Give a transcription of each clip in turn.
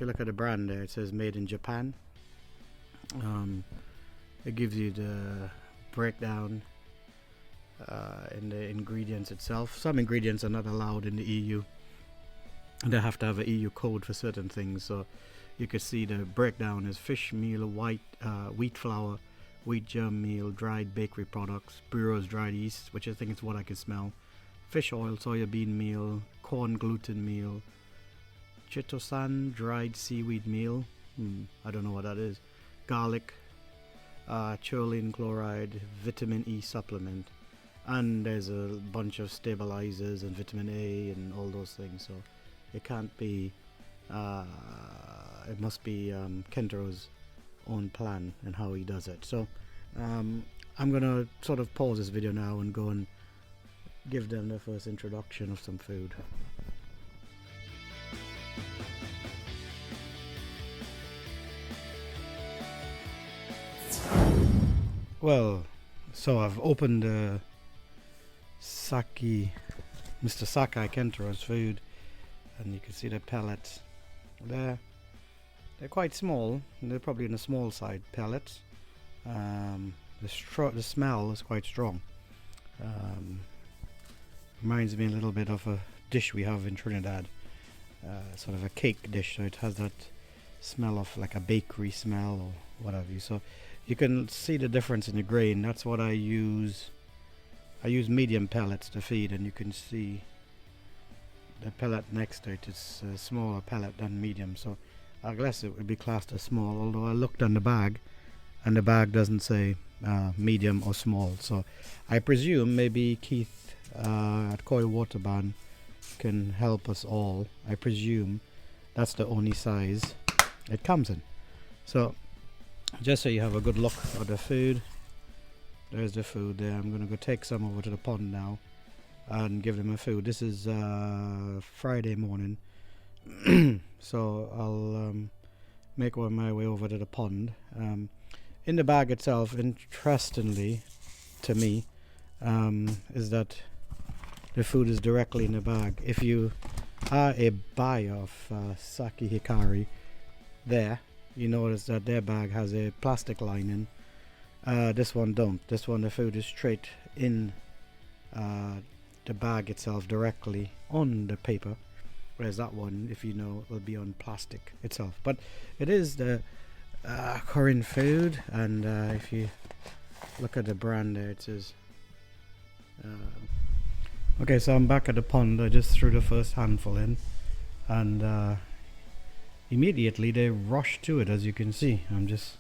you look at the brand there, it says made in Japan. It gives you the breakdown in the ingredients itself. Some ingredients are not allowed in the EU. They have to have an EU code for certain things. So you could see the breakdown is fish meal, wheat flour, wheat germ meal, dried bakery products, Bureau's dried yeast, which I think is what I can smell, fish oil, soya bean meal, corn gluten meal, chitosan dried seaweed meal, I don't know what that is, garlic, choline chloride, vitamin E supplement, and there's a bunch of stabilizers and vitamin A and all those things. So it can't be, it must be Kentaro's own plan and how he does it. So I'm gonna sort of pause this video now and go and give them the first introduction of some food. Well, so I've opened Mr. Sakai Kentaro's food, and you can see the pellets there. They're quite small. They're probably in the small side pellets. The smell is quite strong. Reminds me a little bit of a dish we have in Trinidad, sort of a cake dish. So it has that smell of like a bakery smell or what have you. So you can see the difference in the grain. That's what I use. I use medium pellets to feed, and you can see the pellet next to it is a smaller pellet than medium. So I guess it would be classed as small, although I looked on the bag and the bag doesn't say medium or small. So I presume maybe Keith at Koi Waterban can help us all. I presume that's the only size it comes in. So just so you have a good look at the food, there's the food there. I'm going to go take some over to the pond now and give them a food. This is Friday morning. So I'll make my way over to the pond. In the bag itself, interestingly to me, is that the food is directly in the bag. If you are a buyer of Sakai Hikari there, you notice that their bag has a plastic lining. This one don't. This one, the food is straight in the bag itself, directly on the paper, whereas that one, if you know, will be on plastic itself. But it is the Korean food, and if you look at the brand there, it says okay, so I'm back at the pond. I just threw the first handful in, and immediately they rush to it, as you can see. I'm just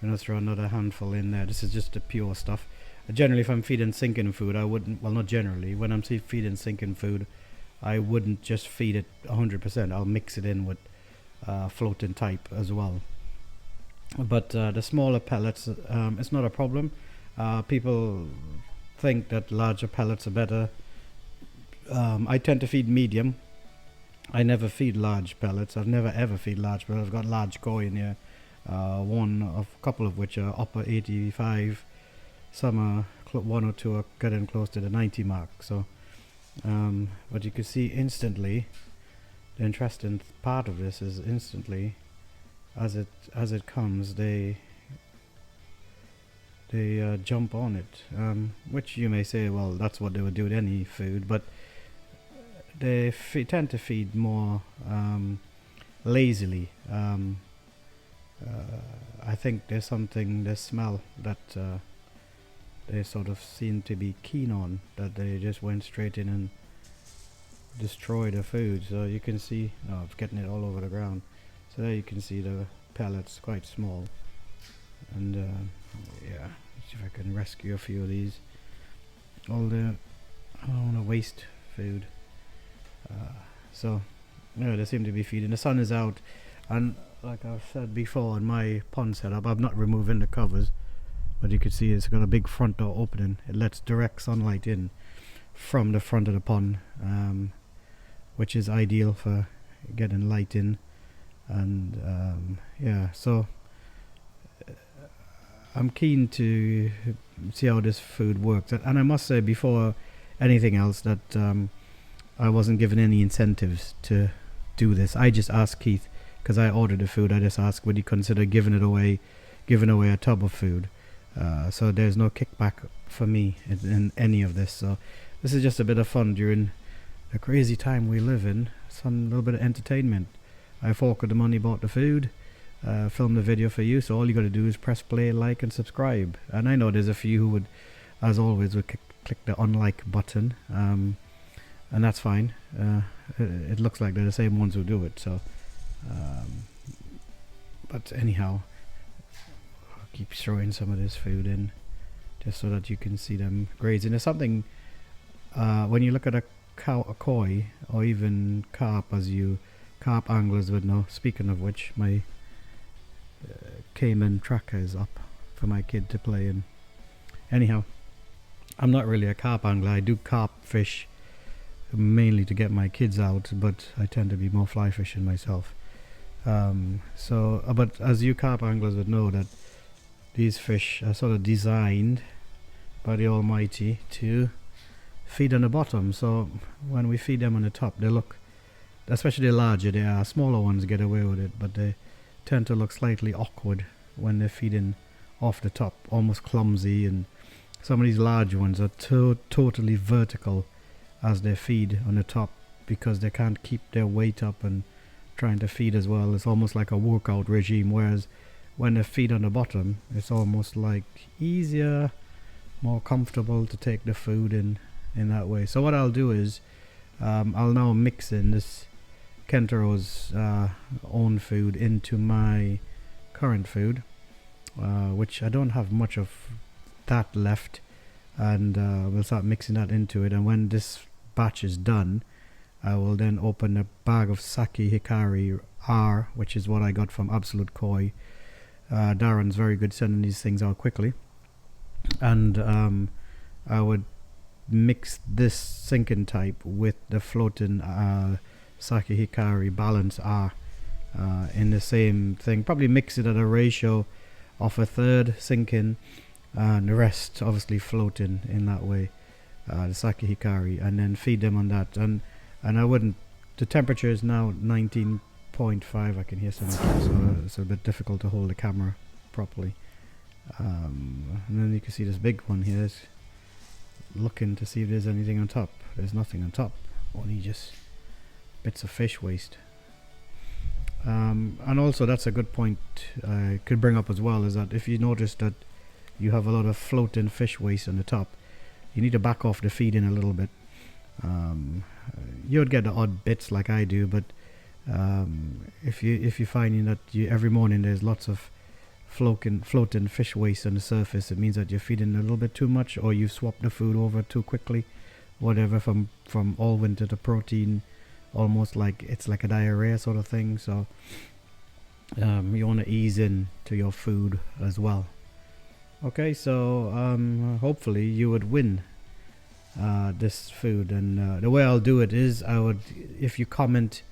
gonna throw another handful in there. This is just the pure stuff. Generally, if I'm feeding sinking food, I wouldn't, well, not generally, when I'm feeding sinking food, I wouldn't just feed it 100%. I'll mix it in with floating type as well. But the smaller pellets, it's not a problem. People think that larger pellets are better. I tend to feed medium. I never feed large pellets. I've never ever feed large pellets. I've got large koi in here. A couple of which are upper 85. Some are one or two are getting close to the 90 mark. So, but you can see instantly. The interesting part of this is instantly, as it comes, they jump on it. Which you may say, well, that's what they would do with any food, but they tend to feed more lazily. I think there's something, the smell that they sort of seem to be keen on, that they just went straight in and destroyed the food. So you can see, I'm getting it all over the ground. So there you can see the pellets, quite small. And yeah, let's see if I can rescue a few of these. I don't want to waste food. So yeah, they seem to be feeding. The sun is out, and like I've said before, in my pond setup, I'm not removing the covers, but you can see it's got a big front door opening. It lets direct sunlight in from the front of the pond, which is ideal for getting light in. And yeah, so I'm keen to see how this food works. And I must say, before anything else, that I wasn't given any incentives to do this. I just asked Keith because I ordered the food, I just asked, would you consider giving away a tub of food? So there's no kickback for me in any of this. So this is just a bit of fun during the crazy time we live in. Some little bit of entertainment. I forked the money, bought the food, filmed the video for you. So all you got to do is press play, like, and subscribe. And I know there's a few who would, as always, would click the unlike button, and that's fine. It looks like they're the same ones who do it. So, but anyhow, I'll keep throwing some of this food in, just so that you can see them grazing. There's something when you look at a koi or even carp, carp anglers would know. Speaking of which, my Cayman tracker is up for my kid to play in. Anyhow, I'm not really a carp angler. I do carp fish mainly to get my kids out, but I tend to be more fly fishing myself. But as you carp anglers would know, that these fish are sort of designed by the Almighty to feed on the bottom. So when we feed them on the top, they look, especially the larger they are, smaller ones get away with it, but they tend to look slightly awkward when they're feeding off the top, almost clumsy. And some of these large ones are totally vertical as they feed on the top, because they can't keep their weight up and trying to feed as well. It's almost like a workout regime, whereas when they feed on the bottom, it's almost like easier, more comfortable to take the food in that way. So what I'll do is I'll now mix in this Kentaro's own food into my current food, which I don't have much of that left, and we'll start mixing that into it. And when this batch is done, I will then open a bag of Sakai Hikari R, which is what I got from Absolute Koi. Darren's very good sending these things out quickly, and I would mix this sinking type with the floating Sakai Hikari Balance R in the same thing. Probably mix it at a ratio of a third sinking and the rest obviously floating in that way, the Sakai Hikari, and then feed them on that. And I wouldn't, the temperature is now 19.5. I can hear something, so it's a bit difficult to hold the camera properly. And then you can see this big one here is looking to see if there's anything on top. There's nothing on top, only just bits of fish waste. And also, that's a good point I could bring up as well, is that if you notice that you have a lot of floating fish waste on the top, you need to back off the feeding a little bit. You would get the odd bits like I do, but if you're finding that every morning there's lots of floating fish waste on the surface, it means that you're feeding a little bit too much, or you've swapped the food over too quickly, whatever, from all winter to protein, almost like it's like a diarrhea sort of thing. So you want to ease in to your food as well. Okay, so hopefully you would win this food, and the way I'll do it is, if you comment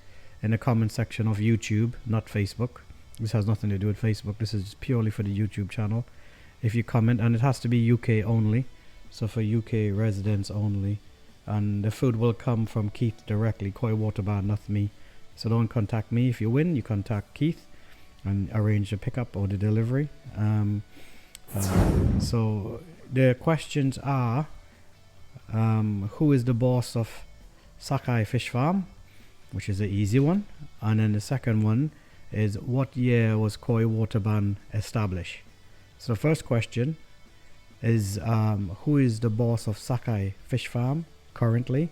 in the comment section of YouTube, not Facebook. This has nothing to do with Facebook. This is purely for the YouTube channel. If you comment, and it has to be UK only, so for UK residents only, and the food will come from Keith directly, Koi Water Bar, not me. So don't contact me. If you win, you contact Keith and arrange the pickup or the delivery. So the questions are, who is the boss of Sakai Fish Farm, which is an easy one, and then the second one is, what year was Koi Water Ban established? So the first question is, who is the boss of Sakai Fish Farm currently?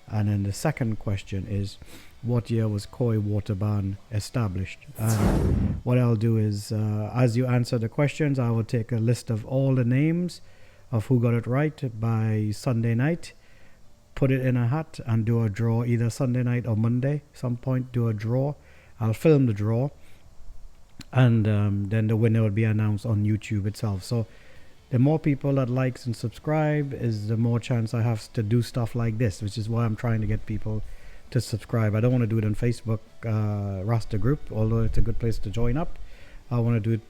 And then the second question is, what year was Koi Water Ban established? And what I'll do is, as you answer the questions, I will take a list of all the names of who got it right by Sunday night, put it in a hat, and do a draw either Sunday night or Monday. Some point, do a draw. I'll film the draw, and then the winner will be announced on YouTube itself. So the more people that likes and subscribe is the more chance I have to do stuff like this, which is why I'm trying to get people to subscribe. I don't want to do it on Facebook Rasta group, although it's a good place to join up. I want to do it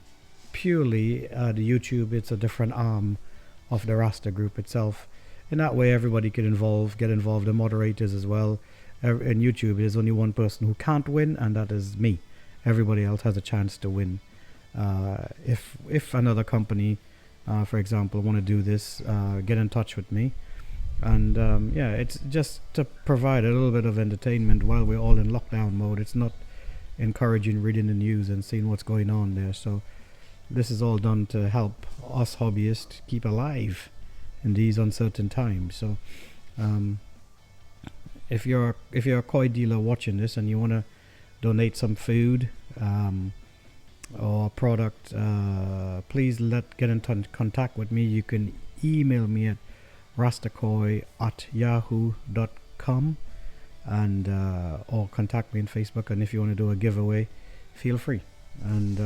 purely the YouTube. It's a different arm of the Rasta group itself. In that way, everybody can get involved, the moderators as well. In YouTube, there's only one person who can't win, and that is me. everybody else has a chance to win. If another company, for example, want to do this, get in touch with me. And yeah, it's just to provide a little bit of entertainment while we're all in lockdown mode. It's not encouraging reading the news and seeing what's going on there. So this is all done to help us hobbyists keep alive in these uncertain times. So if you're a koi dealer watching this and you want to donate some food or product, please get in contact with me. You can email me at rastakoi@yahoo.com and or contact me on Facebook. And if you want to do a giveaway, feel free, and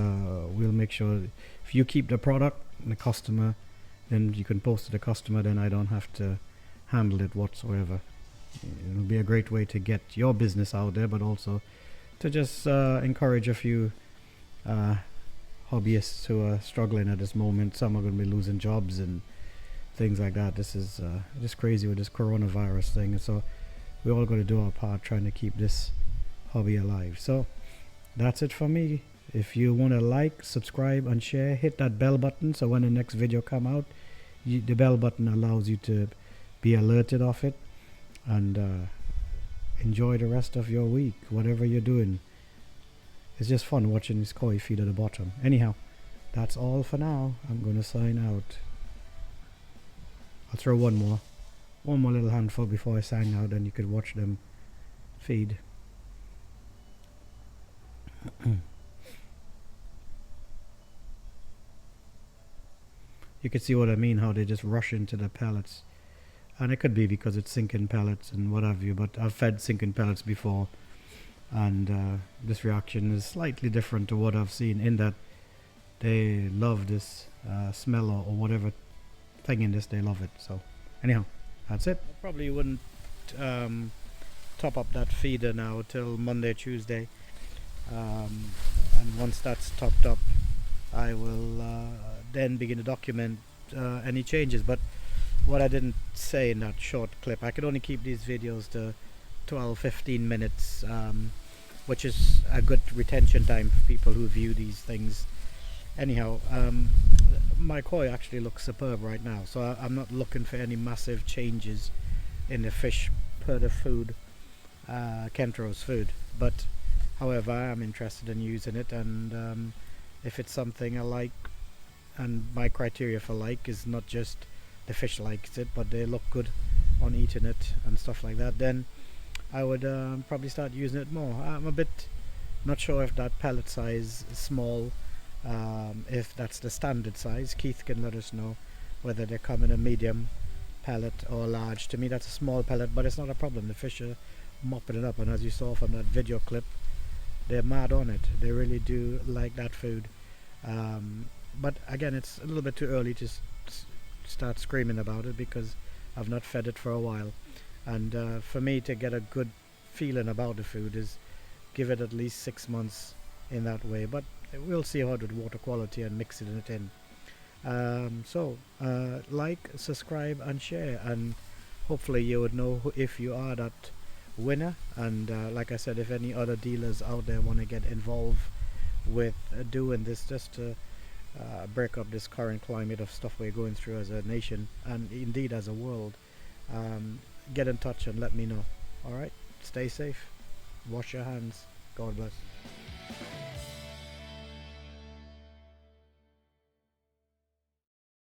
we'll make sure if you keep the product and the customer, then you can post to the customer, then I don't have to handle it whatsoever. It'll be a great way to get your business out there, but also to just encourage a few hobbyists who are struggling at this moment. Some are going to be losing jobs and things like that. This is just crazy with this coronavirus thing, and so we're all going to do our part trying to keep this hobby alive. So that's it for me. If you want to like, subscribe and share, hit that bell button so when the next video come out, the bell button allows you to be alerted of it. And enjoy the rest of your week, whatever you're doing. It's just fun watching this koi feed at the bottom. Anyhow, that's all for now. I'm going to sign out. I'll throw one more little handful before I sign out, and you could watch them feed. You can see what I mean, how they just rush into the pellets. And it could be because it's sinking pellets and what have you, but I've fed sinking pellets before, and this reaction is slightly different to what I've seen, in that they love this smell or whatever thing in this, they love it. So anyhow, that's it. I probably wouldn't top up that feeder now till Monday, Tuesday, and once that's topped up, I will then begin to document any changes. But what I didn't say in that short clip, I could only keep these videos to 12-15 minutes, which is a good retention time for people who view these things. Anyhow, my koi actually looks superb right now, so I'm not looking for any massive changes in the fish per the food, Kentro's food. But however, I am interested in using it, and if it's something I like, and my criteria for like is not just the fish likes it, but they look good on eating it and stuff like that, then I would probably start using it more. I'm a bit not sure if that pellet size is small, if that's the standard size. Keith can let us know whether they come in a medium pellet or large. To me that's a small pellet, but it's not a problem. The fish are mopping it up, and as you saw from that video clip, they're mad on it. They really do like that food. But again, it's a little bit too early to start screaming about it because I've not fed it for a while, and for me to get a good feeling about the food is give it at least 6 months in that way. But we'll see how the water quality and mixing it in. So like, subscribe and share, and hopefully you would know if you are that winner. And like I said, if any other dealers out there want to get involved with doing this, just to break up this current climate of stuff we're going through as a nation and indeed as a world, get in touch and let me know. Alright, stay safe, wash your hands, God bless.